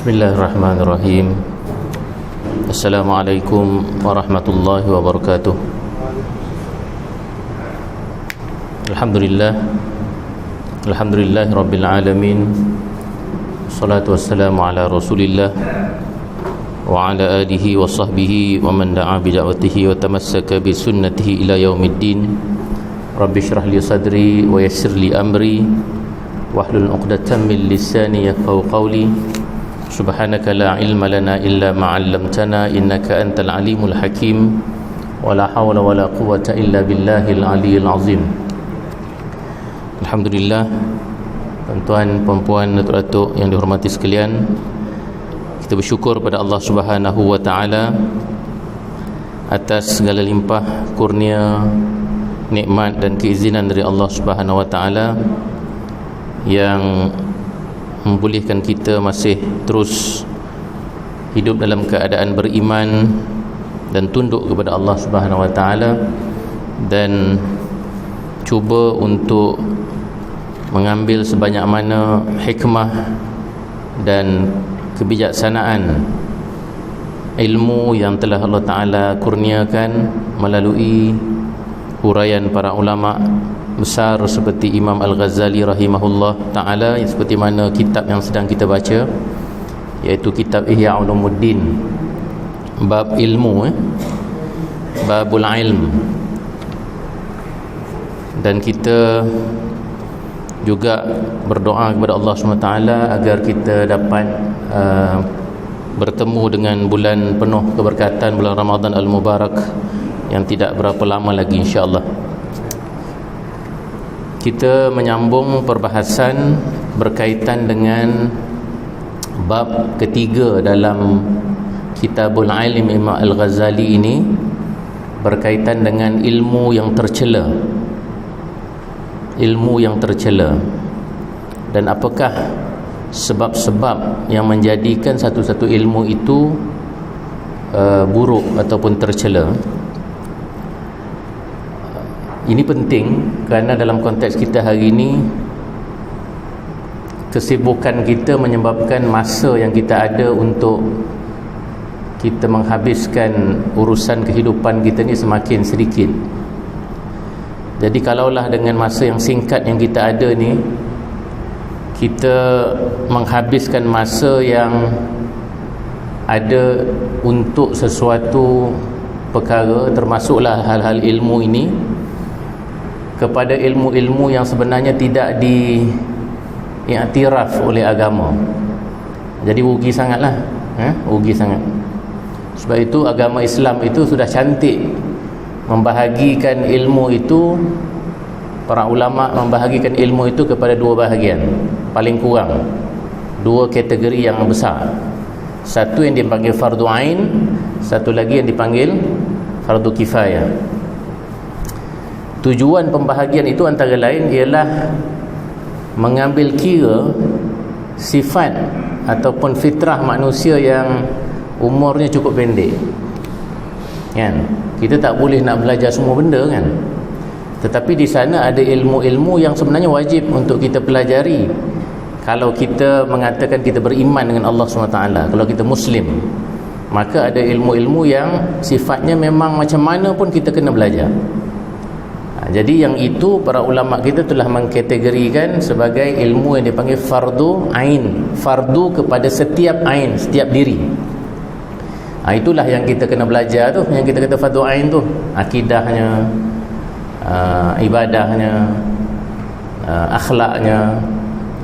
Bismillahirrahmanirrahim. Assalamualaikum warahmatullahi wabarakatuh. Alhamdulillah rabbil alamin. Wassalatu wassalamu ala Rasulillah wa ala alihi wa sahbihi wa man da'a bi da'watihi wa tamassaka bi sunnatihi ila yaumiddin. Rabbi shrah li sadri wa yassir li amri wahlul 'uqdatam min lisani yafqahu qawli. Subhanaka la ilma lana illa ma 'allamtana innaka antal alimul hakim. Wa la hawla wa la quwwata illa billahil aliyyil azim. Alhamdulillah, tuan-tuan, puan-puan, datuk-datuk yang dihormati sekalian, kita bersyukur pada Allah Subhanahu wa taala atas segala limpah kurnia, nikmat dan keizinan dari Allah Subhanahu wa taala yang membolehkan kita masih terus hidup dalam keadaan beriman dan tunduk kepada Allah Subhanahu wa taala, dan cuba untuk mengambil sebanyak mana hikmah dan kebijaksanaan ilmu yang telah Allah Ta'ala kurniakan melalui huraian para ulama besar seperti Imam Al-Ghazali rahimahullah ta'ala, seperti mana kitab yang sedang kita baca, iaitu kitab Ihya Ulumuddin, bab ilmu, babul ilm. Dan kita juga berdoa kepada Allah SWT agar kita dapat bertemu dengan bulan penuh keberkatan, bulan Ramadan Al-Mubarak yang tidak berapa lama lagi, insya-Allah. Kita menyambung perbahasan berkaitan dengan bab ketiga dalam Kitabul Ilm Imam Al-Ghazali ini, berkaitan dengan ilmu yang tercela. Ilmu yang tercela, dan apakah sebab-sebab yang menjadikan satu-satu ilmu itu buruk ataupun tercela. Ini penting kerana dalam konteks kita hari ini, kesibukan kita menyebabkan masa yang kita ada untuk kita menghabiskan urusan kehidupan kita ni semakin sedikit. Jadi kalaulah dengan masa yang singkat yang kita ada ni, kita menghabiskan masa yang ada untuk sesuatu perkara, termasuklah hal-hal ilmu ini, kepada ilmu-ilmu yang sebenarnya tidak diiktiraf oleh agama, jadi rugi sangatlah, rugi sangat. Sebab itu agama Islam itu sudah cantik membahagikan ilmu itu, para ulama membahagikan ilmu itu kepada dua bahagian, paling kurang dua kategori yang besar. Satu yang dipanggil fardu ain, satu lagi yang dipanggil fardu kifayah. Tujuan pembahagian itu antara lain ialah mengambil kira sifat ataupun fitrah manusia yang umurnya cukup pendek, kan? Kita tak boleh nak belajar semua benda, kan? Tetapi di sana ada ilmu-ilmu yang sebenarnya wajib untuk kita pelajari kalau kita mengatakan kita beriman dengan Allah SWT. Kalau kita Muslim, maka ada ilmu-ilmu yang sifatnya memang macam mana pun kita kena belajar. Jadi yang itu para ulama kita telah mengkategorikan sebagai ilmu yang dipanggil fardu ain, fardu kepada setiap ain, setiap diri. Itulah yang kita kena belajar tu, yang kita kata fardu ain tu, akidahnya, ibadahnya, akhlaknya,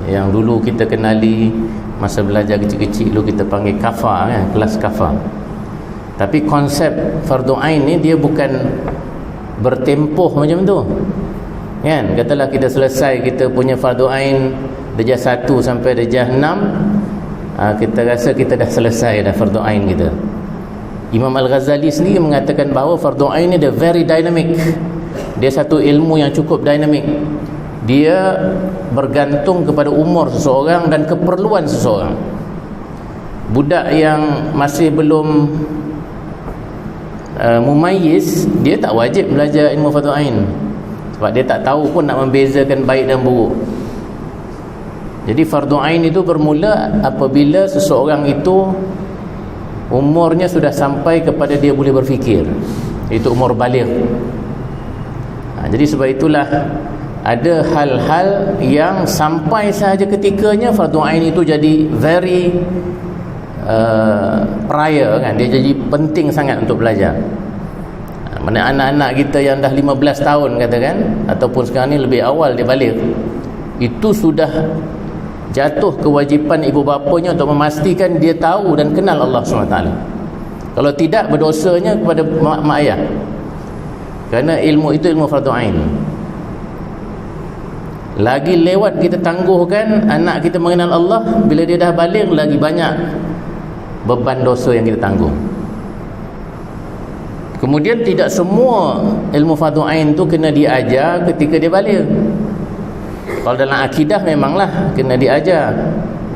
yang dulu kita kenali masa belajar kecil-kecil dulu kita panggil kafa, kan? Kelas kafa. Tapi konsep fardu ain ni dia bukan bertempoh macam tu, kan? Katalah kita selesai kita punya fardu ain darjah 1 sampai darjah 6, kita rasa kita dah selesai dah fardu ain kita. Imam Al-Ghazali sendiri mengatakan bahawa fardu ain ni dia very dynamic. Dia satu ilmu yang cukup dinamik. Dia bergantung kepada umur seseorang dan keperluan seseorang. Budak yang masih belum mumayyiz, dia tak wajib belajar ilmu fardu ain, sebab dia tak tahu pun nak membezakan baik dan buruk. Jadi fardu ain itu bermula apabila seseorang itu umurnya sudah sampai kepada dia boleh berfikir, itu umur baligh. Jadi sebab itulah ada hal-hal yang sampai sahaja ketikanya fardu ain itu jadi very prior kan, dia jadi penting sangat untuk belajar. Mana anak-anak kita yang dah 15 tahun katakan, ataupun sekarang ni lebih awal dia balik, itu sudah jatuh kewajipan ibu bapanya untuk memastikan dia tahu dan kenal Allah SWT. Kalau tidak, berdosanya kepada mak ayah, kerana ilmu itu ilmu fardu ain. Lagi lewat kita tangguhkan anak kita mengenal Allah, bila dia dah balik lagi banyak beban dosa yang kita tanggung. Kemudian tidak semua ilmu fardu ain tu kena diajar ketika dia balik. Kalau dalam akidah memanglah kena diajar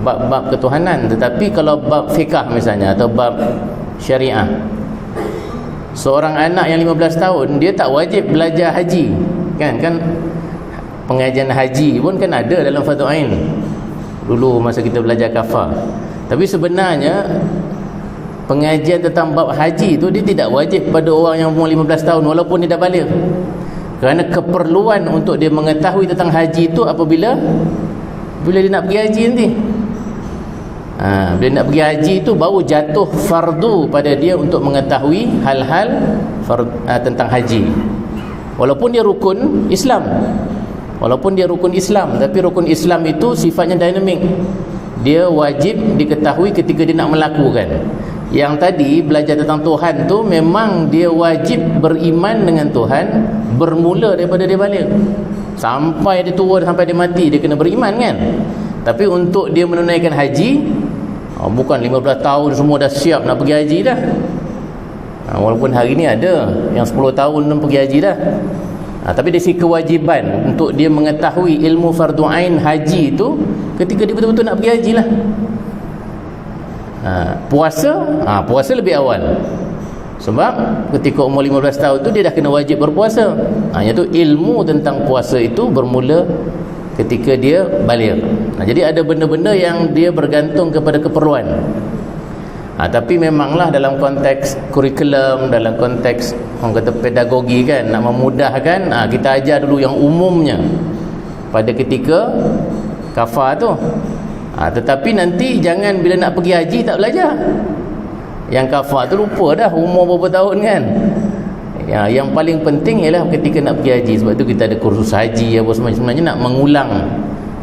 bab-bab ketuhanan, tetapi kalau bab fiqh misalnya atau bab syariah, seorang anak yang 15 tahun dia tak wajib belajar haji kan pengajian haji pun kan ada dalam fardu ain dulu masa kita belajar kafah. Tapi sebenarnya pengajian tentang bab haji tu dia tidak wajib pada orang yang umur 15 tahun walaupun dia dah balik. Kerana keperluan untuk dia mengetahui tentang haji itu apabila dia nak pergi haji nanti. Bila nak pergi haji itu baru jatuh fardu pada dia untuk mengetahui hal-hal tentang haji. Walaupun dia rukun Islam. Tapi rukun Islam itu sifatnya dinamik. Dia wajib diketahui ketika dia nak melakukan. Yang tadi belajar tentang Tuhan tu memang dia wajib beriman dengan Tuhan bermula daripada dia balik sampai dia tua, sampai dia mati, dia kena beriman kan. Tapi untuk dia menunaikan haji, bukan 15 tahun semua dah siap nak pergi haji dah. Walaupun hari ni ada yang 10 tahun pun pergi haji dah. Tapi dari segi kewajipan untuk dia mengetahui ilmu fardu ain haji itu ketika dia betul-betul nak pergi haji lah. Puasa lebih awal, sebab ketika umur 15 tahun tu dia dah kena wajib berpuasa. Iaitu ilmu tentang puasa itu bermula ketika dia balik. Jadi ada benda-benda yang dia bergantung kepada keperluan. Tapi memanglah dalam konteks kurikulum, dalam konteks orang kata pedagogi kan, nak memudahkan, kita ajar dulu yang umumnya pada ketika kafah tu. Tetapi nanti jangan bila nak pergi haji tak belajar. Yang kafah tu lupa dah umur berapa tahun kan. Yang paling penting ialah ketika nak pergi haji. Sebab tu kita ada kursus haji apa semua. Sebenarnya nak mengulang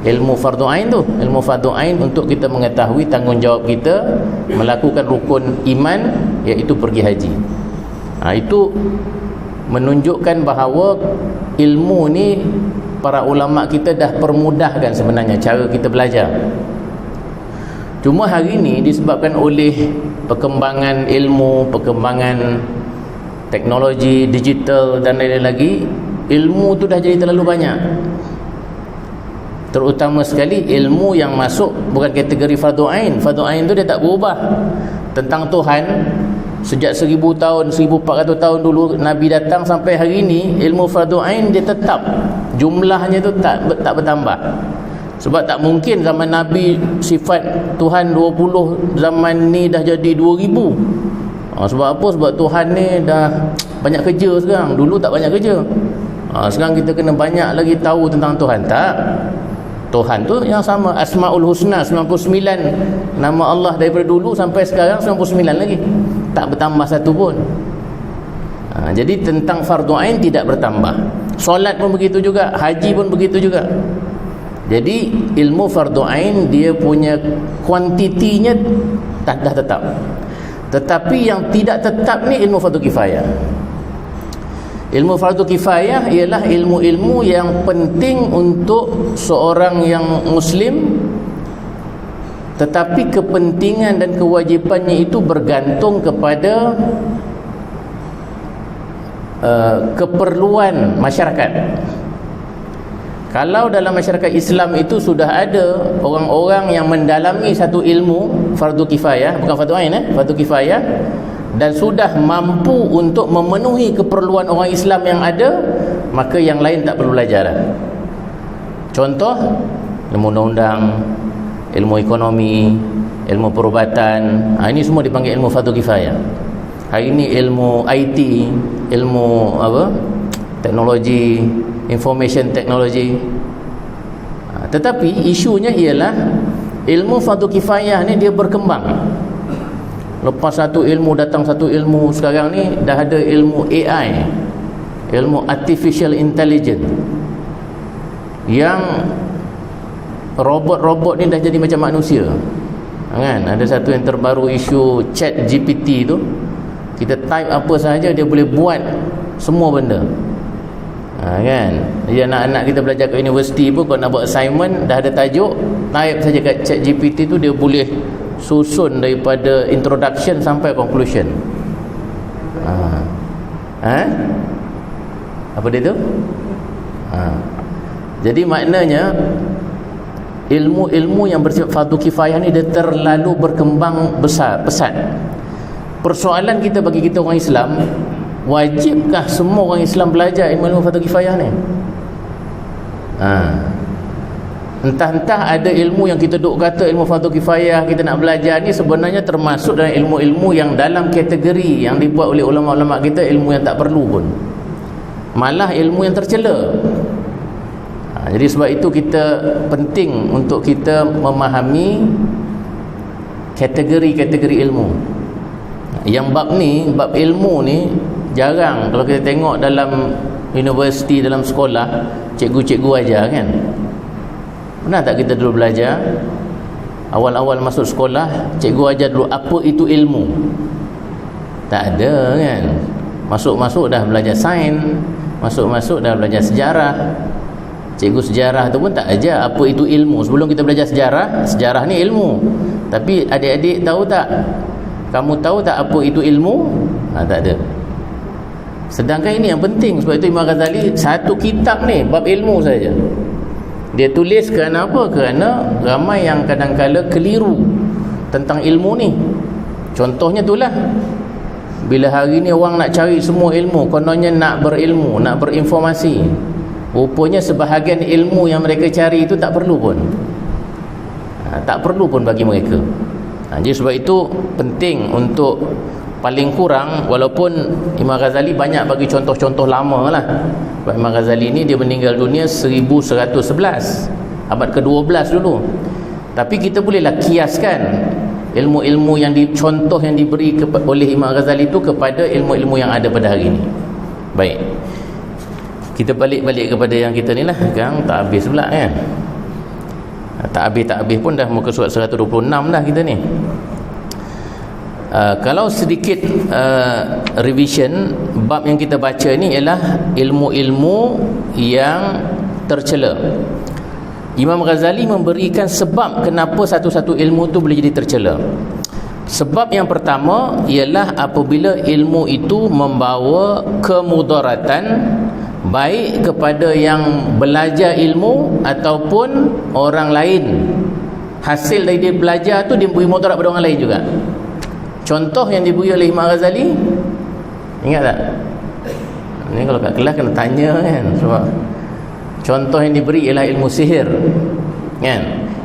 ilmu fardu ain tu. Ilmu fardu ain untuk kita mengetahui tanggungjawab kita melakukan rukun iman, iaitu pergi haji. Itu menunjukkan bahawa ilmu ni para ulama kita dah permudahkan sebenarnya cara kita belajar. Cuma hari ini disebabkan oleh perkembangan ilmu, perkembangan teknologi, digital dan lain-lain lagi, ilmu tu dah jadi terlalu banyak. Terutama sekali ilmu yang masuk bukan kategori fardu ain. Fardu ain tu dia tak berubah. Tentang Tuhan sejak 1000 tahun, 1400 tahun dulu Nabi datang sampai hari ini, ilmu fardu ain dia tetap. Jumlahnya tu tak bertambah. Sebab tak mungkin zaman Nabi sifat Tuhan 20, zaman ni dah jadi 2000. Sebab apa? Sebab Tuhan ni dah banyak kerja sekarang. Dulu tak banyak kerja. Sekarang kita kena banyak lagi tahu tentang Tuhan. Tak. Tuhan tu yang sama, Asmaul Husna 99 nama Allah daripada dulu sampai sekarang 99 lagi. Tak bertambah satu pun. Jadi tentang fardu ain tidak bertambah. Solat pun begitu juga, haji pun begitu juga. Jadi ilmu fardu ain dia punya kuantitinya dah tetap. Tetapi yang tidak tetap ni ilmu fardu kifayah. Ilmu fardu kifayah ialah ilmu-ilmu yang penting untuk seorang yang muslim, tetapi kepentingan dan kewajipannya itu bergantung kepada keperluan masyarakat. Kalau dalam masyarakat Islam itu sudah ada orang-orang yang mendalami satu ilmu fardu kifayah, bukan fardu ain, fardu kifayah, dan sudah mampu untuk memenuhi keperluan orang Islam yang ada, maka yang lain tak perlu belajar. Contoh, ilmu undang-undang, ilmu ekonomi, ilmu perubatan. Ini semua dipanggil ilmu fardu kifayah. Hari ini ilmu IT, ilmu teknologi, information technology. Tetapi isunya ialah ilmu fardu kifayah ni dia berkembang. Lepas satu ilmu datang satu ilmu, sekarang ni dah ada ilmu AI, ilmu artificial intelligence, yang robot-robot ni dah jadi macam manusia, kan? Ada satu yang terbaru, isu chat GPT tu, kita type apa sahaja dia boleh buat semua benda, kan? Jadi anak-anak kita belajar kat universiti pun, kalau nak buat assignment dah ada tajuk, type saja kat chat GPT tu, dia boleh susun daripada introduction sampai conclusion. Apa dia tu? Jadi maknanya ilmu-ilmu yang bersifat fardu kifayah ni dia terlalu berkembang pesat. Persoalan kita bagi kita orang Islam, wajibkah semua orang Islam belajar ilmu-ilmu fardu kifayah ni? Entah-entah ada ilmu yang kita duk kata ilmu fardu kifayah kita nak belajar ni sebenarnya termasuk dalam ilmu-ilmu yang dalam kategori yang dibuat oleh ulama-ulama kita ilmu yang tak perlu pun, malah ilmu yang tercela. Jadi sebab itu kita penting untuk kita memahami kategori-kategori ilmu. Yang bab ilmu ni jarang kalau kita tengok dalam universiti, dalam sekolah, cikgu-cikgu ajar, kan? Pernah tak kita dulu belajar awal-awal masuk sekolah, cikgu ajar dulu apa itu ilmu? Tak ada, kan? Masuk-masuk dah belajar sains, masuk-masuk dah belajar sejarah. Cikgu sejarah tu pun tak ajar apa itu ilmu. Sebelum kita belajar sejarah, sejarah ni ilmu. Tapi adik-adik tahu tak? Kamu tahu tak apa itu ilmu? Tak ada. Sedangkan ini yang penting. Sebab itu Imam Ghazali satu kitab ni bab ilmu saja. Dia tulis kerana apa? Kerana ramai yang kadang-kala keliru tentang ilmu ni. Contohnya itulah, bila hari ni orang nak cari semua ilmu, kononnya nak berilmu, nak berinformasi, rupanya sebahagian ilmu yang mereka cari itu tak perlu pun. Tak perlu pun bagi mereka. Jadi sebab itu penting untuk paling kurang, walaupun Imam Ghazali banyak bagi contoh-contoh lama lah. Sebab Imam Ghazali ni dia meninggal dunia 1111, abad ke-12 dulu. Tapi kita bolehlah kiaskan ilmu-ilmu yang contoh yang diberi oleh Imam Ghazali itu kepada ilmu-ilmu yang ada pada hari ini. Baik, kita balik kepada yang kita ni lah, kan? Tak habis pula, kan? Tak habis pun dah muka surat 126 dah kita ni. Kalau sedikit revision, bab yang kita baca ni ialah ilmu-ilmu yang tercela. Imam Ghazali memberikan sebab kenapa satu-satu ilmu tu boleh jadi tercela. Sebab yang pertama ialah apabila ilmu itu membawa kemudaratan baik kepada yang belajar ilmu ataupun orang lain. Hasil dari dia belajar tu dia beri mudarat pada orang lain juga. Contoh yang diberi oleh Imam Ghazali, ingat tak? Ni kalau kat kelas kena tanya, kan? Sebab contoh yang diberi ialah ilmu sihir, kan?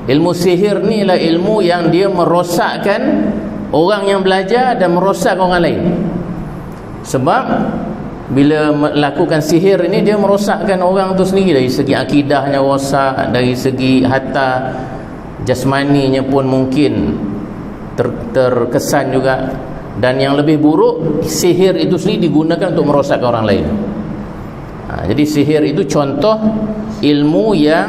Ilmu sihir ni ialah ilmu yang dia merosakkan orang yang belajar dan merosakkan orang lain. Sebab bila melakukan sihir ini dia merosakkan orang tu sendiri, dari segi akidahnya rosak, dari segi hatta jasmaninya pun mungkin terkesan juga. Dan yang lebih buruk, sihir itu sendiri digunakan untuk merosakkan orang lain. Jadi sihir itu contoh ilmu yang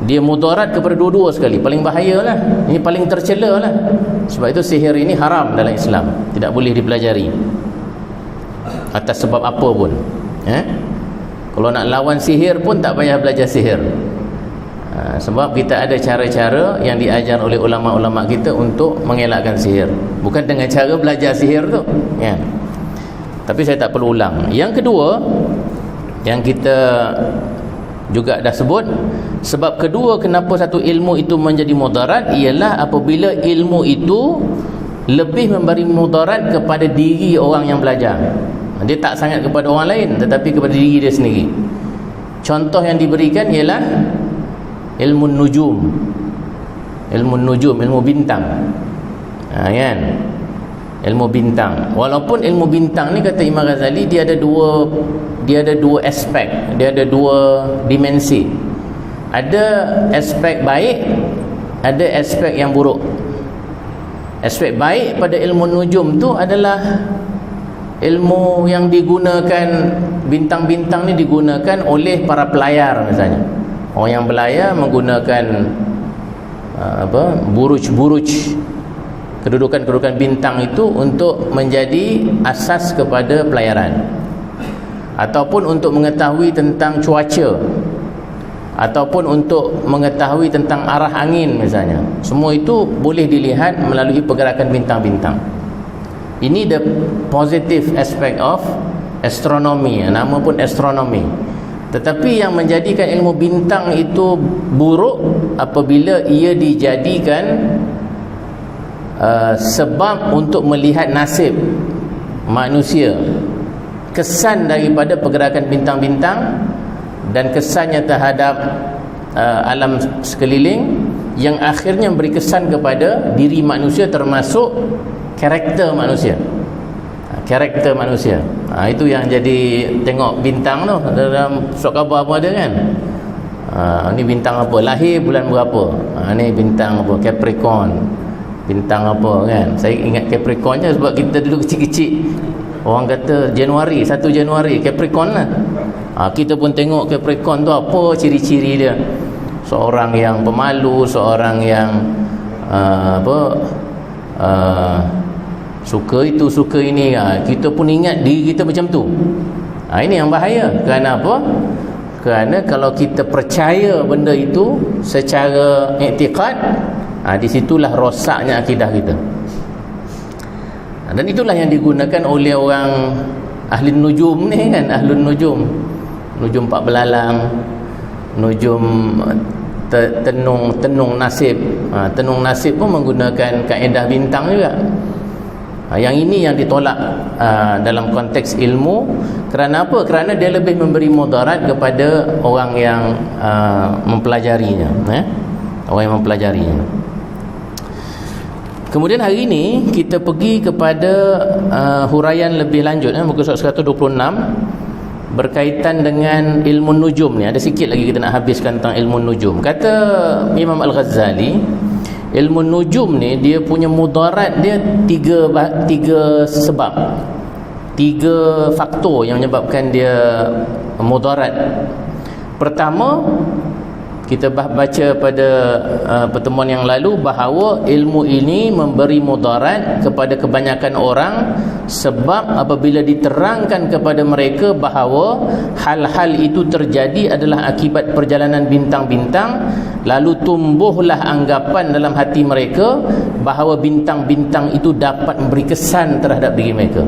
dia mudarat kepada dua-dua sekali. Paling bahaya lah, ini paling tercela lah. Sebab itu sihir ini haram dalam Islam, tidak boleh dipelajari atas sebab apa pun. Kalau nak lawan sihir pun tak payah belajar sihir. Sebab kita ada cara-cara yang diajar oleh ulama-ulama kita untuk mengelakkan sihir. Bukan dengan cara belajar sihir tu, ya. Tapi saya tak perlu ulang. Yang kedua, yang kita juga dah sebut, sebab kedua kenapa satu ilmu itu menjadi mudarat ialah apabila ilmu itu lebih memberi mudarat kepada diri orang yang belajar. Dia tak sangat kepada orang lain, tetapi kepada diri dia sendiri. Contoh yang diberikan ialah ilmu nujum, ilmu bintang. Kan? Ilmu bintang. Walaupun ilmu bintang ni, kata Imam Ghazali, dia ada dua aspek, dia ada dua dimensi. Ada aspek baik, ada aspek yang buruk. Aspek baik pada ilmu nujum tu adalah ilmu yang digunakan, bintang-bintang ni digunakan oleh para pelayar misalnya. Orang yang belayar menggunakan buruj-buruj, kedudukan-kedudukan bintang itu untuk menjadi asas kepada pelayaran, ataupun untuk mengetahui tentang cuaca, ataupun untuk mengetahui tentang arah angin misalnya. Semua itu boleh dilihat melalui pergerakan bintang-bintang. Ini the positive aspect of astronomy, nama pun astronomy. Tetapi yang menjadikan ilmu bintang itu buruk apabila ia dijadikan sebab untuk melihat nasib manusia, kesan daripada pergerakan bintang-bintang dan kesannya terhadap alam sekeliling, yang akhirnya beri kesan kepada diri manusia, termasuk karakter manusia. Karakter manusia. Itu yang jadi, tengok bintang tu dalam surat khabar apa ada kan. Ni bintang apa, lahir bulan berapa, ni bintang apa, Capricorn, bintang apa kan. Saya ingat Capricorn je sebab kita dulu kecil-kecil orang kata Januari, 1 Januari Capricorn lah. Kita pun tengok Capricorn tu apa ciri-ciri dia. Seorang yang pemalu, seorang yang suka itu, suka ini. Kita pun ingat diri kita macam tu. Ini yang bahaya. Kerana apa? Kerana kalau kita percaya benda itu secara i'tiqad, di situlah rosaknya akidah kita. Dan itulah yang digunakan oleh orang ahli nujum ni kan, ahlun nujum, nujum pak belalang, nujum tenung nasib. Tenung nasib pun menggunakan kaedah bintang juga. Yang ini yang ditolak dalam konteks ilmu. Kerana apa? Kerana dia lebih memberi mudarat kepada orang yang mempelajarinya, orang yang mempelajarinya. Kemudian hari ini kita pergi kepada huraian lebih lanjut, muka surat 126, berkaitan dengan ilmu nujum ni. Ada sikit lagi kita nak habiskan tentang ilmu nujum. Kata Imam Al-Ghazali, ilmu nujum ni dia punya mudarat dia tiga sebab, 3 faktor yang menyebabkan dia mudarat. Pertama, kita baca pada pertemuan yang lalu bahawa ilmu ini memberi mudarat kepada kebanyakan orang, sebab apabila diterangkan kepada mereka bahawa hal-hal itu terjadi adalah akibat perjalanan bintang-bintang, lalu tumbuhlah anggapan dalam hati mereka bahawa bintang-bintang itu dapat memberi kesan terhadap diri mereka.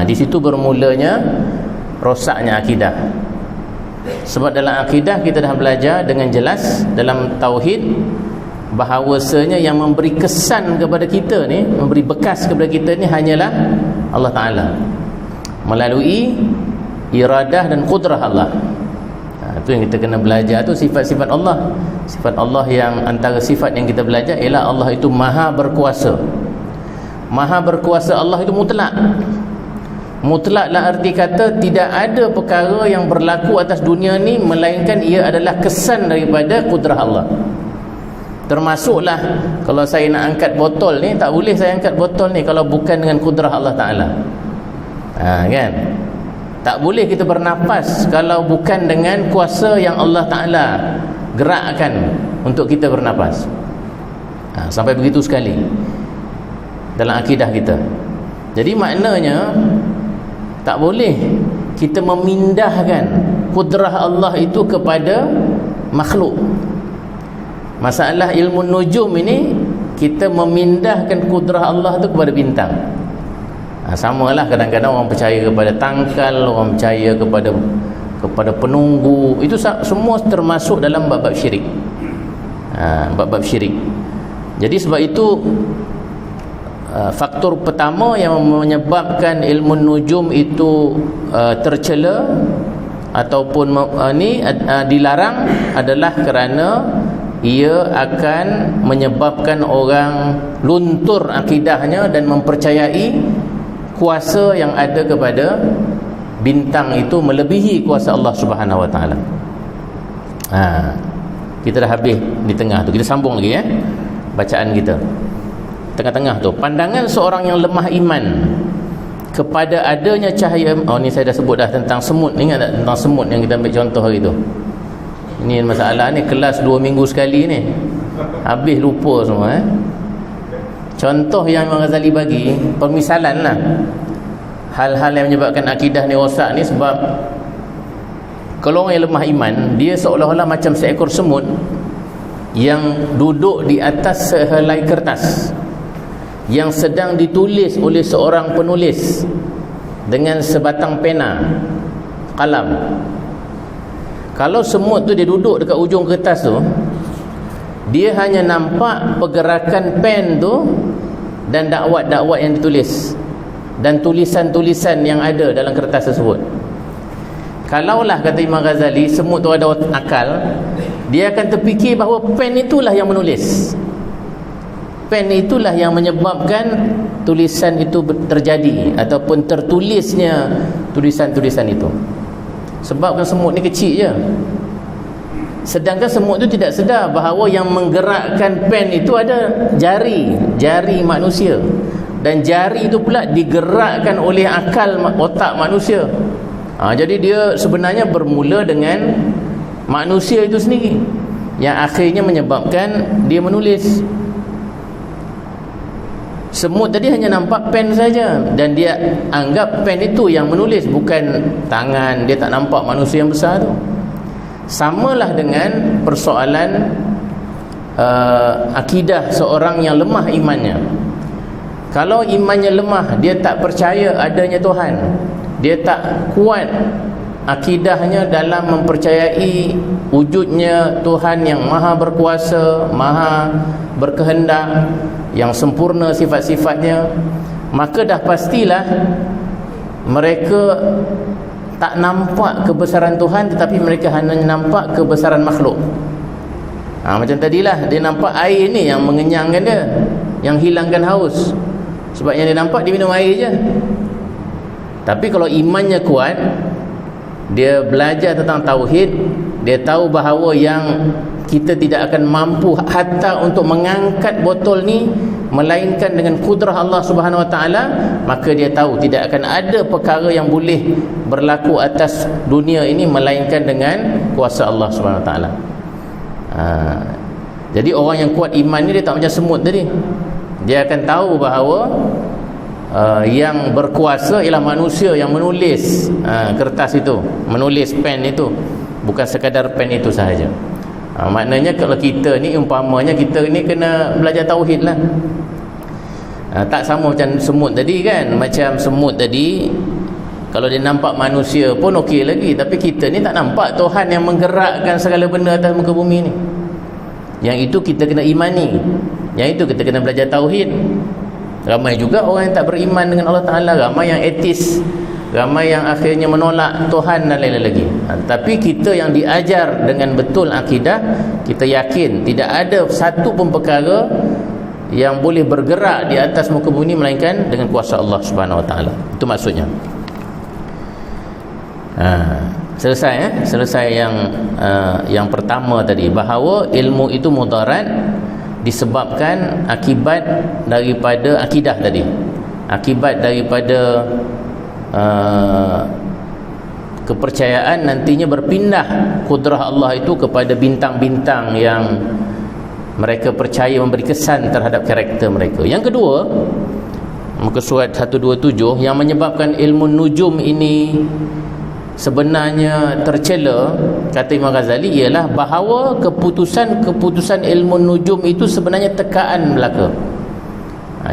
Di situ bermulanya rosaknya akidah. Sebab dalam akidah kita dah belajar dengan jelas dalam tauhid bahawasanya yang memberi kesan kepada kita ni, memberi bekas kepada kita ni hanyalah Allah Ta'ala melalui iradah dan kudrah Allah. Itu yang kita kena belajar tu, sifat-sifat Allah. Sifat Allah yang antara sifat yang kita belajar ialah Allah itu maha berkuasa. Maha berkuasa Allah itu mutlak. Mutlaklah arti kata tidak ada perkara yang berlaku atas dunia ni melainkan ia adalah kesan daripada kudrah Allah. Termasuklah kalau saya nak angkat botol ni, tak boleh saya angkat botol ni kalau bukan dengan kudrah Allah Ta'ala. Kan? Tak boleh kita bernafas kalau bukan dengan kuasa yang Allah Ta'ala gerakkan untuk kita bernafas. Sampai begitu sekali dalam akidah kita. Jadi maknanya tak boleh kita memindahkan kudrah Allah itu kepada makhluk. Masalah ilmu nujum ini, kita memindahkan kudrah Allah itu kepada bintang. Samalah kadang-kadang orang percaya kepada tangkal, orang percaya kepada penunggu. Itu semua termasuk dalam bab-bab syirik. Bab-bab syirik. Jadi sebab itu faktor pertama yang menyebabkan ilmu nujum itu tercela ataupun dilarang adalah kerana ia akan menyebabkan orang luntur akidahnya dan mempercayai kuasa yang ada kepada bintang itu melebihi kuasa Allah Subhanahu Wa Taala. Kita dah habis di tengah tu. Kita sambung lagi bacaan kita. Tengah-tengah tu, pandangan seorang yang lemah iman kepada adanya cahaya. Ni saya dah sebut dah tentang semut. Ingat tak tentang semut yang kita ambil contoh hari tu? Ini masalah ni, kelas 2 minggu sekali ni habis lupa semua. Contoh yang Imam Ghazali bagi, permisalan lah hal-hal yang menyebabkan akidah ni rosak ni. Sebab kalau orang yang lemah iman, dia seolah-olah macam seekor semut yang duduk di atas sehelai kertas yang sedang ditulis oleh seorang penulis dengan sebatang pena, kalam. Kalau semut tu dia duduk dekat ujung kertas tu, dia hanya nampak pergerakan pen tu dan dakwat-dakwat yang ditulis dan tulisan-tulisan yang ada dalam kertas tersebut. Kalaulah, kata Imam Ghazali, semut tu ada akal, dia akan terfikir bahawa pen itulah yang menulis, pen itulah yang menyebabkan tulisan itu terjadi ataupun tertulisnya tulisan-tulisan itu. Sebab kan semut ni kecil je, sedangkan semut itu tidak sedar bahawa yang menggerakkan pen itu ada jari manusia, dan jari itu pula digerakkan oleh akal otak manusia. Jadi dia sebenarnya bermula dengan manusia itu sendiri, yang akhirnya menyebabkan dia menulis. Semut tadi hanya nampak pen saja, dan dia anggap pen itu yang menulis, bukan tangan. Dia tak nampak manusia yang besar tu. Samalah dengan persoalan akidah seorang yang lemah imannya. Kalau imannya lemah, dia tak percaya adanya Tuhan, dia tak kuat akidahnya dalam mempercayai wujudnya Tuhan yang maha berkuasa, maha berkehendak, yang sempurna sifat-sifatnya, maka dah pastilah mereka tak nampak kebesaran Tuhan, tetapi mereka hanya nampak kebesaran makhluk. Macam tadilah, dia nampak air ni yang mengenyangkan dia, yang hilangkan haus. Sebab yang dia nampak, dia minum air je. Tapi kalau imannya kuat, dia belajar tentang tauhid, dia tahu bahawa yang kita tidak akan mampu hatta untuk mengangkat botol ni melainkan dengan kudrah Allah Subhanahu Wa Taala, maka dia tahu tidak akan ada perkara yang boleh berlaku atas dunia ini melainkan dengan kuasa Allah Subhanahu Wa Taala. Jadi orang yang kuat iman ni, dia tak macam semut tadi. Dia akan tahu bahawa yang berkuasa ialah manusia yang menulis kertas itu, menulis pen itu, bukan sekadar pen itu sahaja. Maknanya kalau kita ni, umpamanya kita ni kena belajar tauhid lah. Tak sama macam semut tadi kan. Macam semut tadi, kalau dia nampak manusia pun okey lagi, tapi kita ni tak nampak Tuhan yang menggerakkan segala benda atas muka bumi ni. Yang itu kita kena imani, yang itu kita kena belajar tauhid. Ramai juga orang yang tak beriman dengan Allah Ta'ala, ramai yang etis, ramai yang akhirnya menolak Tuhan dan lain-lain lagi. Tapi kita yang diajar dengan betul akidah, kita yakin tidak ada satu pun perkara yang boleh bergerak di atas muka bumi melainkan dengan kuasa Allah Subhanahu Wa Ta'ala. Itu maksudnya. Selesai selesai yang pertama tadi, bahawa ilmu itu mudarat disebabkan akibat daripada akidah tadi, akibat daripada kepercayaan nantinya berpindah kudrah Allah itu kepada bintang-bintang yang mereka percaya memberi kesan terhadap karakter mereka. Yang kedua, muka surat 127, yang menyebabkan ilmu nujum ini sebenarnya tercela, kata Imam Ghazali, ialah bahawa keputusan ilmu nujum itu sebenarnya tekaan belaka.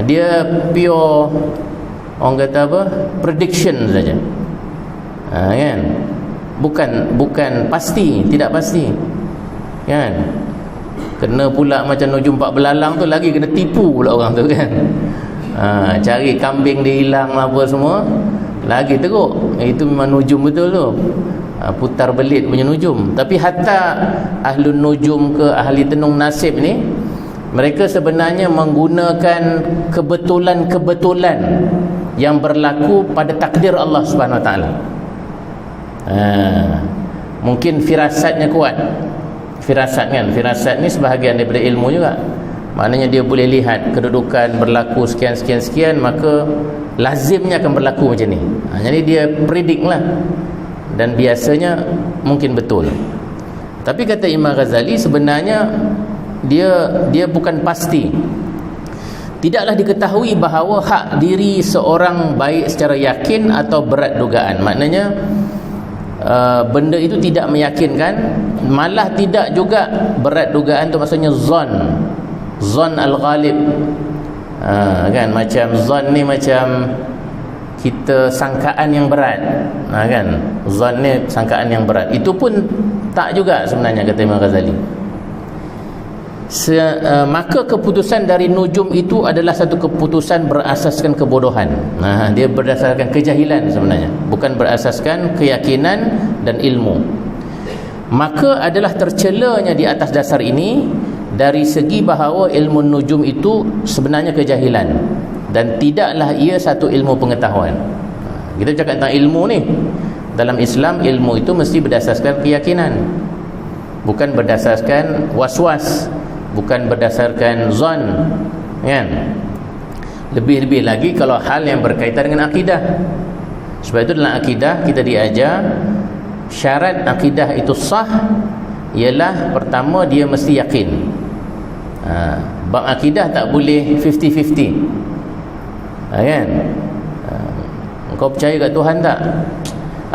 Dia pure, orang kata apa, prediction saja, kan? Bukan pasti, tidak pasti, kan? Kena pula macam nujum 4 belalang tu, lagi kena tipu pula orang tu, kan? Cari kambing dia hilang apa semua, lagi teruk. Itu memang nujum betul tu. putar belit punya nujum. Tapi hatta ahlun nujum ke ahli tenung nasib ni, mereka sebenarnya menggunakan kebetulan-kebetulan yang berlaku pada takdir Allah Subhanahu Wa Taala. Mungkin firasatnya kuat. Firasat kan, firasat ni sebahagian daripada ilmu juga. Maknanya dia boleh lihat kedudukan berlaku sekian, maka lazimnya akan berlaku macam ni. Jadi dia predict lah, dan biasanya mungkin betul. Tapi kata Imam Ghazali, sebenarnya dia bukan pasti. Tidaklah diketahui bahawa hak diri seorang baik secara yakin atau berat dugaan. Maknanya benda itu tidak meyakinkan, malah tidak juga berat dugaan tu maksudnya zon al-ghalib. Kan, macam zon ni macam kita sangkaan yang berat. Kan, zon ni sangkaan yang berat. Itu pun tak juga sebenarnya, kata Imam Ghazali. Maka keputusan dari nujum itu adalah satu keputusan berasaskan kebodohan. Dia berdasarkan kejahilan sebenarnya, bukan berasaskan keyakinan dan ilmu. Maka adalah tercelanya di atas dasar ini dari segi bahawa ilmu nujum itu sebenarnya kejahilan, dan tidaklah ia satu ilmu pengetahuan. Kita cakap tentang ilmu ni, dalam Islam ilmu itu mesti berdasarkan keyakinan, bukan berdasarkan was-was, bukan berdasarkan zon, kan? Lebih-lebih lagi kalau hal yang berkaitan dengan akidah. Sebab itu dalam akidah kita diajar syarat akidah itu sah ialah pertama dia mesti yakin. Bab akidah tak boleh 50-50. Kan? Kau percaya kat Tuhan tak?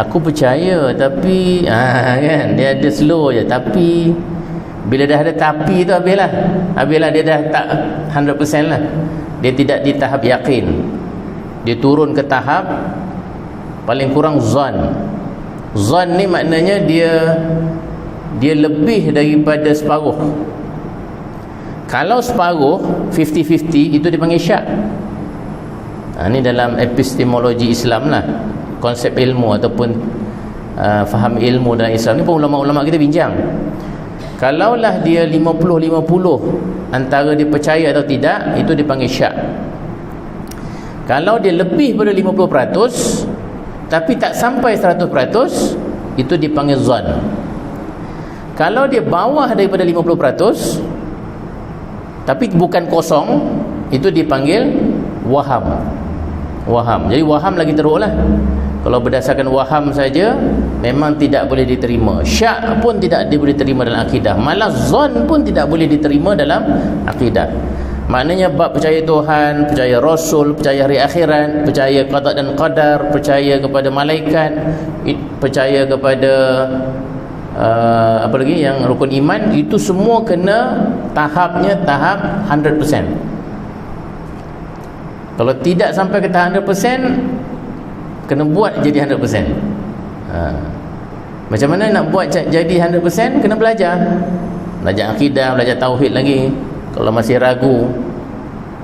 Aku percaya, tapi kan, dia ada slow je. Tapi bila dah ada tapi tu habislah dia dah tak 100% lah. Dia tidak di tahap yakin, dia turun ke tahap paling kurang zon. Zon ni maknanya dia lebih daripada separuh. Kalau separuh 50-50 itu dipanggil syak. Ni dalam epistemologi Islam lah, konsep ilmu ataupun faham ilmu dalam Islam ni pun ulama-ulama kita bincang. Kalaulah dia 50-50 antara dia percaya atau tidak, itu dipanggil syak. Kalau dia lebih pada 50% tapi tak sampai 100%, itu dipanggil zon. Kalau dia bawah daripada 50% tapi bukan kosong, itu dipanggil waham. Jadi waham lagi teruk lah. Kalau berdasarkan waham saja memang tidak boleh diterima. Syak pun tidak boleh diterima dalam akidah. Malah zon pun tidak boleh diterima dalam akidah. Maknanya bab percaya Tuhan, percaya Rasul, percaya hari akhirat, percaya qada dan qadar, percaya kepada malaikat, percaya kepada apa lagi yang rukun iman, itu semua kena tahapnya tahap 100%. Kalau tidak sampai ke tahap 100%, kena buat jadi 100%. Macam mana nak buat jadi 100%? Kena belajar akidah, belajar tauhid lagi. Kalau masih ragu,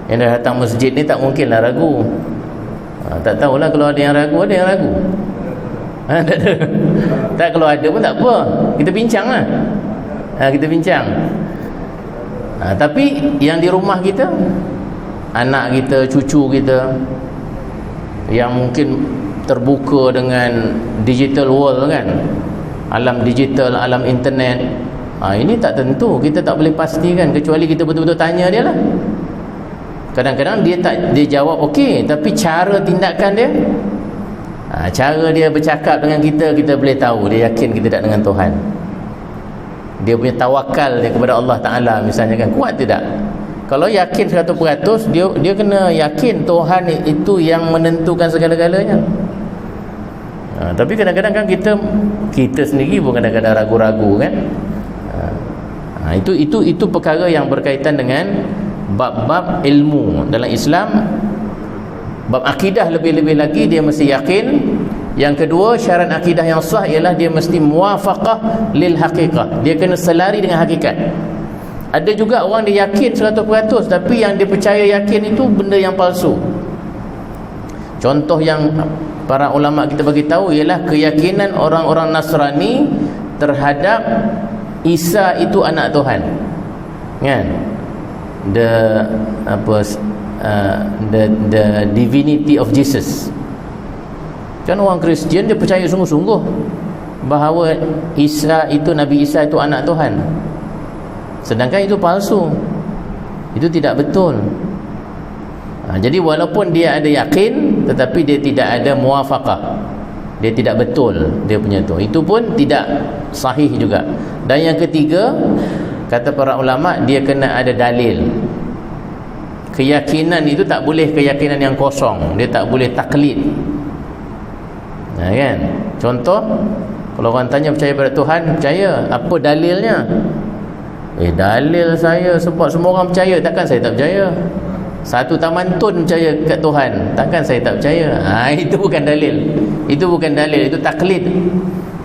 yang dah datang masjid ni tak mungkinlah ragu. Tak tahulah, kalau ada yang ragu, ada yang ragu. Tak ada. Tak, kalau ada pun tak apa, kita bincang lah. Kita bincang. Tapi yang di rumah kita, anak kita, cucu kita yang mungkin terbuka dengan digital world kan, alam digital, alam internet, ini tak tentu, kita tak boleh pastikan kecuali kita betul-betul tanya dia lah. Kadang-kadang dia jawab okey, tapi cara tindakan dia, cara dia bercakap dengan kita boleh tahu dia yakin kita tak dengan Tuhan. Dia punya tawakal dia kepada Allah Ta'ala misalnya kan, kuat tidak? Kalau yakin 100%, dia kena yakin Tuhan itu yang menentukan segala-galanya. Tapi kadang-kadang kan kita sendiri pun kadang-kadang ragu-ragu kan. Itu perkara yang berkaitan dengan bab-bab ilmu dalam Islam. Bab akidah lebih-lebih lagi dia mesti yakin. Yang kedua, syarat akidah yang sah ialah dia mesti muwafaqah lil haqiqah. Dia kena selari dengan hakikat. Ada juga orang dia yakin 100%, tapi yang dia percaya yakin itu benda yang palsu. Contoh yang para ulama kita bagi tahu ialah keyakinan orang-orang Nasrani terhadap Isa itu anak Tuhan, kan? The divinity of Jesus. Kan orang Kristian dia percaya sungguh-sungguh bahawa Nabi Isa itu anak Tuhan, sedangkan itu palsu, itu tidak betul. Jadi walaupun dia ada yakin, tetapi dia tidak ada muwafaqah, dia tidak betul dia punya tu, itu pun tidak sahih juga. Dan yang ketiga, kata para ulama, dia kena ada dalil. Keyakinan itu tak boleh keyakinan yang kosong, dia tak boleh taklid. Kan? Contoh, kalau orang tanya percaya pada Tuhan, percaya, apa dalilnya? Dalil saya sebab semua orang percaya, takkan saya tak percaya. Satu taman tun percaya kat Tuhan, takkan saya tak percaya. Itu bukan dalil. Itu bukan dalil, itu taklid.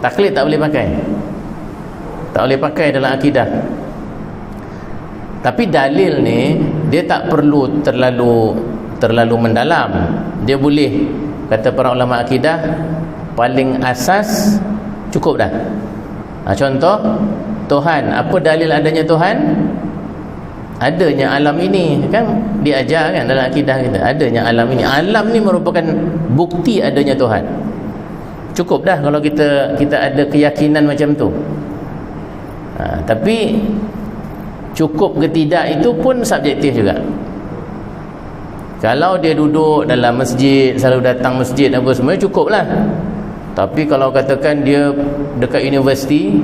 Taklid tak boleh pakai. Tak boleh pakai dalam akidah. Tapi dalil ni dia tak perlu terlalu mendalam. Dia boleh, kata para ulama akidah, paling asas cukup dah. Contoh, Tuhan, apa dalil adanya Tuhan? Adanya alam ini, kan diajar kan dalam akidah kita, adanya alam ini. Alam ni merupakan bukti adanya Tuhan. Cukup dah kalau kita ada keyakinan macam tu. Tapi cukup ke tidak itu pun subjektif juga. Kalau dia duduk dalam masjid, selalu datang masjid apa semua, cukup lah. Tapi kalau katakan dia dekat universiti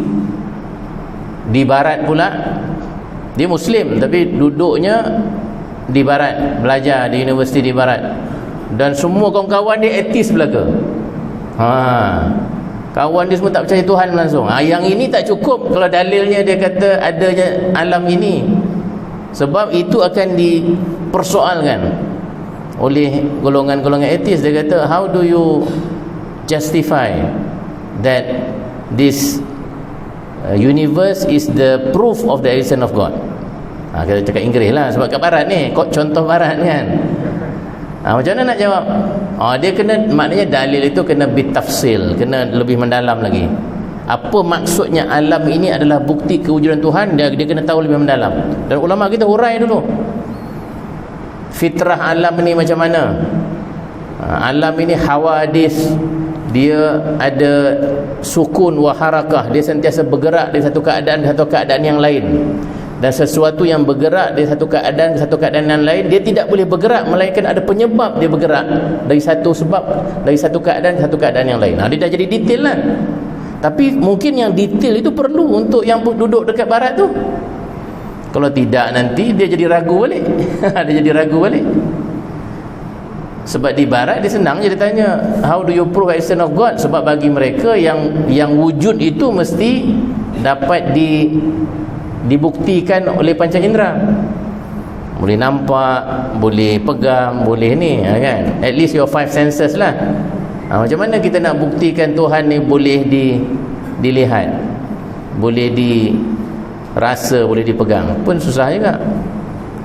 di barat pula, dia Muslim tapi duduknya di barat, belajar di universiti di barat, dan semua kawan-kawan dia ateis belaka. Kawan dia semua tak percaya Tuhan langsung. Yang ini tak cukup kalau dalilnya dia kata adanya alam ini, sebab itu akan dipersoalkan oleh golongan-golongan ateis. Dia kata, how do you justify that this universe is the proof of the existence of God? Kita cakap Inggeris lah, sebab kat barat ni, contoh barat kan. Macam mana nak jawab? Dia kena, maknanya dalil itu kena bitafsil, kena lebih mendalam lagi. Apa maksudnya alam ini adalah bukti kewujudan Tuhan, dia kena tahu lebih mendalam. Dan ulama kita hurai dulu fitrah alam ni macam mana. Alam ini hawadis, dia ada sukun wa harakah, dia sentiasa bergerak dari satu keadaan ke satu keadaan yang lain. Dan sesuatu yang bergerak dari satu keadaan ke satu keadaan yang lain, dia tidak boleh bergerak melainkan ada penyebab dia bergerak dari satu sebab, dari satu keadaan ke satu keadaan yang lain. Dia dah jadi detail lah. Tapi mungkin yang detail itu perlu untuk yang duduk dekat barat tu. Kalau tidak, nanti dia jadi ragu balik. Dia jadi ragu balik. Sebab di barat dia senang je dia tanya, how do you prove existence of God? Sebab bagi mereka yang wujud itu mesti dapat dibuktikan oleh panca indera. Boleh nampak, boleh pegang, boleh ni, kan? At least your five senses lah. Macam mana kita nak buktikan Tuhan ni boleh dilihat, boleh dirasa, boleh dipegang? Pun susah juga.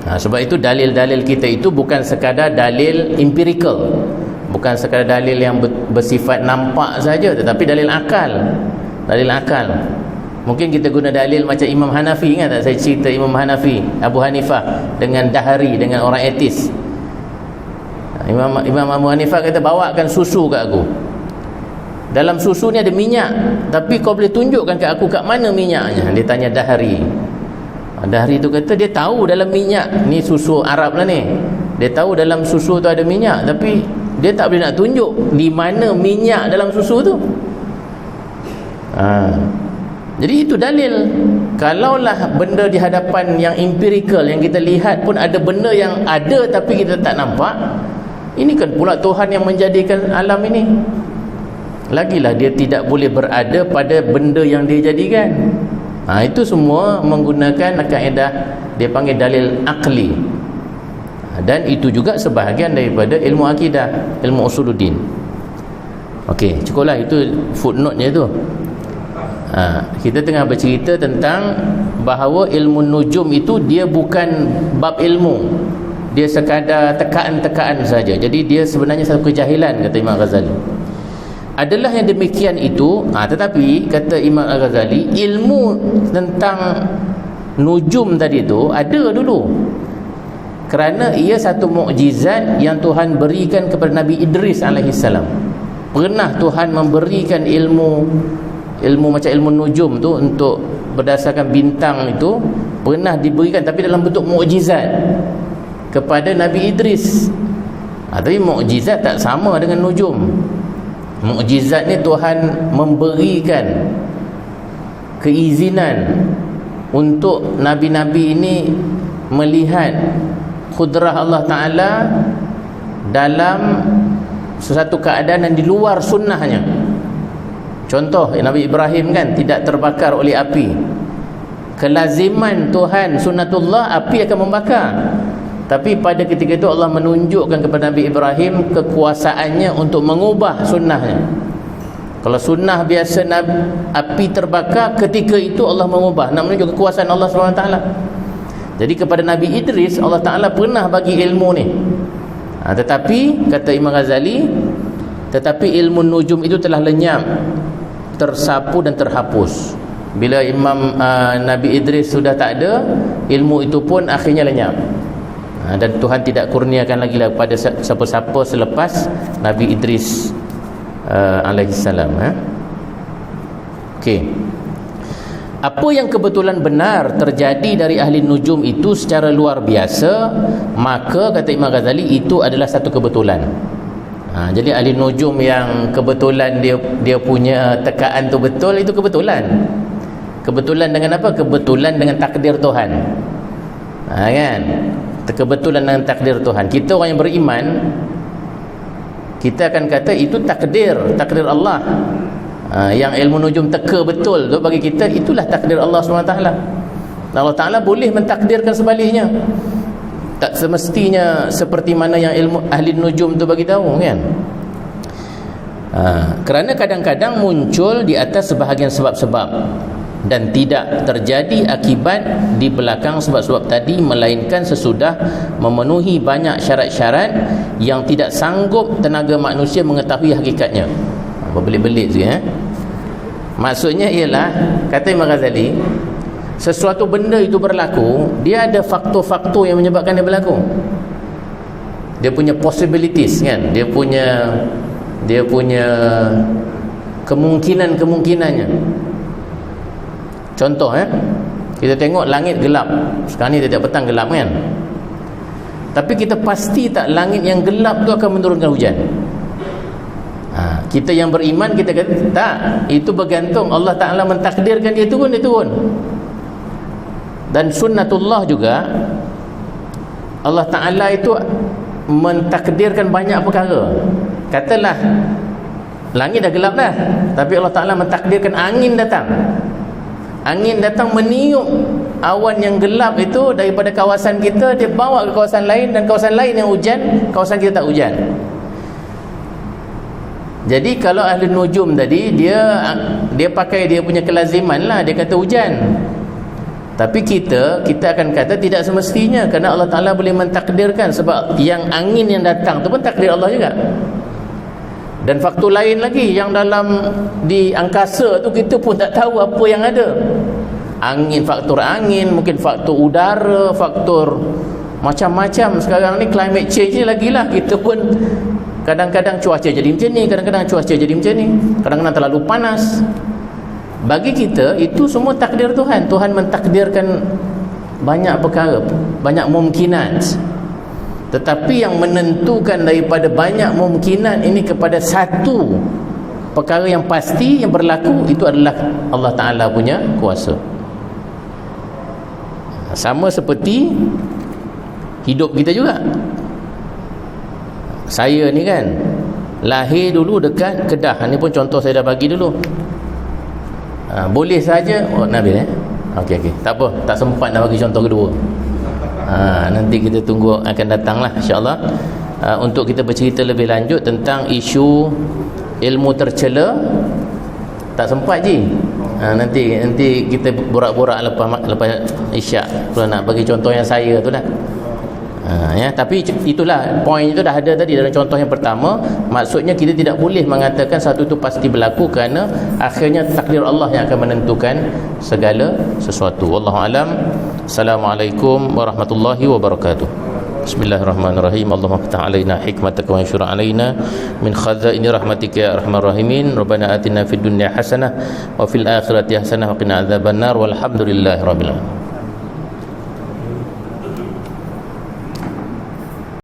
Sebab itu dalil-dalil kita itu bukan sekadar dalil empirical, bukan sekadar dalil yang bersifat nampak saja, tetapi dalil akal. Dalil akal. Mungkin kita guna dalil macam Imam Hanafi, kan tak saya cerita Imam Hanafi, Abu Hanifah dengan Dahari, dengan orang etis. Imam Abu Hanifah kata, bawakan susu kat aku. Dalam susu ni ada minyak, tapi kau boleh tunjukkan kat aku kat mana minyaknya? Dia tanya Dahari. Dahari tu kata dia tahu dalam minyak ni, susu Arab lah ni, dia tahu dalam susu tu ada minyak, tapi dia tak boleh nak tunjuk di mana minyak dalam susu tu. Jadi itu dalil. Kalaulah benda di hadapan yang empirical, yang kita lihat pun ada benda yang ada tapi kita tak nampak, ini kan pula Tuhan yang menjadikan alam ini. Lagilah dia tidak boleh berada pada benda yang dia jadikan. Itu semua menggunakan kaedah dia panggil dalil akli. Dan itu juga sebahagian daripada ilmu akidah, ilmu usuluddin. Okey, cukuplah itu footnote-nya tu. Kita tengah bercerita tentang bahawa ilmu nujum itu dia bukan bab ilmu, dia sekadar tekaan-tekaan saja. Jadi dia sebenarnya satu kejahilan, kata Imam Ghazali. adalah yang demikian itu. Tetapi kata Imam Al-Ghazali, ilmu tentang nujum tadi itu ada dulu, kerana ia satu mukjizat yang Tuhan berikan kepada Nabi Idris alaihissalam. Pernah Tuhan memberikan ilmu macam ilmu nujum tu, untuk berdasarkan bintang itu, pernah diberikan, tapi dalam bentuk mukjizat kepada Nabi Idris. Tapi mukjizat tak sama dengan nujum. Mukjizat ni Tuhan memberikan keizinan untuk nabi-nabi ini melihat kudrah Allah Ta'ala dalam sesuatu keadaan yang di luar sunnahnya. Contoh, Nabi Ibrahim kan tidak terbakar oleh api. Kelaziman Tuhan sunnatullah, api akan membakar. Tapi pada ketika itu Allah menunjukkan kepada Nabi Ibrahim kekuasaannya untuk mengubah sunnahnya. Kalau sunnah biasa api terbakar, ketika itu Allah mengubah, nak menunjuk kekuasaan Allah SWT. Jadi kepada Nabi Idris, Allah Ta'ala pernah bagi ilmu ni. Tetapi kata Imam Ghazali, tetapi ilmu nujum itu telah lenyap, tersapu dan terhapus. Bila Nabi Idris sudah tak ada, ilmu itu pun akhirnya lenyap. Dan Tuhan tidak kurniakan lagi kepada siapa-siapa selepas Nabi Idris alaihissalam. Okey. Apa yang kebetulan benar terjadi dari ahli nujum itu secara luar biasa, maka kata Imam Ghazali, itu adalah satu kebetulan. Jadi ahli nujum yang kebetulan dia punya tekaan tu betul, itu kebetulan. Kebetulan dengan apa? Kebetulan dengan takdir Tuhan. Kan? Kebetulan dengan takdir Tuhan. Kita orang yang beriman, kita akan kata itu takdir Allah. Yang ilmu nujum teka betul tu bagi kita, itulah takdir Allah SWT. Allah Ta'ala boleh mentakdirkan sebaliknya. Tak semestinya seperti mana yang ilmu ahli nujum tu bagi tahu, kan? Kerana kadang-kadang muncul di atas sebahagian sebab-sebab dan tidak terjadi akibat di belakang sebab-sebab tadi, melainkan sesudah memenuhi banyak syarat-syarat yang tidak sanggup tenaga manusia mengetahui hakikatnya. Berbelit-belit sikit. Maksudnya ialah, kata Imam Ghazali, sesuatu benda itu berlaku, dia ada faktor-faktor yang menyebabkan dia berlaku. Dia punya possibilities, kan? Dia punya kemungkinan-kemungkinannya. Contoh, kita tengok langit gelap. Sekarang ni tiap petang gelap, kan? Tapi kita pasti tak langit yang gelap tu akan menurunkan hujan. Kita yang beriman, kita kata tak, itu bergantung Allah Ta'ala mentakdirkan dia turun, dia turun. Dan sunnatullah juga, Allah Ta'ala itu mentakdirkan banyak perkara. Katalah langit dah gelap dah, tapi Allah Ta'ala mentakdirkan angin datang. Angin datang meniup awan yang gelap itu daripada kawasan kita, dia bawa ke kawasan lain, dan kawasan lain yang hujan, kawasan kita tak hujan. Jadi kalau ahli nujum tadi, dia pakai dia punya kelaziman lah, dia kata hujan. Tapi kita akan kata tidak semestinya, kerana Allah Ta'ala boleh mentakdirkan, sebab yang angin yang datang tu pun takdir Allah juga. Dan faktor lain lagi, yang dalam di angkasa tu kita pun tak tahu apa yang ada. Faktor angin, mungkin faktor udara, faktor macam-macam. Sekarang ni climate change ni lagilah, kita pun kadang-kadang cuaca jadi macam ni, kadang-kadang cuaca jadi macam ni, kadang-kadang terlalu panas. Bagi kita itu semua takdir Tuhan. Tuhan mentakdirkan banyak perkara, banyak mungkinat. Tetapi yang menentukan daripada banyak mungkinat ini kepada satu perkara yang pasti yang berlaku, itu adalah Allah Ta'ala punya kuasa. Sama seperti hidup kita juga. Saya ni kan lahir dulu dekat Kedah. Ni pun contoh saya dah bagi dulu. Boleh saja Nabil okey, tak apa, tak sempat nak bagi contoh kedua. Nanti kita tunggu akan datanglah insya-Allah, untuk kita bercerita lebih lanjut tentang isu ilmu tercela. Tak sempat je. Nanti kita borak-borak lepas Isyak. Kalau nak bagi contoh yang saya tu lah. Ya, tapi itulah poin itu dah ada tadi dalam contoh yang pertama. Maksudnya kita tidak boleh mengatakan satu itu pasti berlaku, kerana akhirnya takdir Allah yang akan menentukan segala sesuatu. Wallahu alam. Assalamualaikum warahmatullahi wabarakatuh. Bismillahirrahmanirrahim. Allahumma ftah alaina hikmataka wa anshur alaina min khazaini rahmatika ya arhamar rahimin. Rabbana atina fid dunya hasanah wa fil akhirati hasanah wa qina adzabannar. Walhamdulillahirabbil alamin.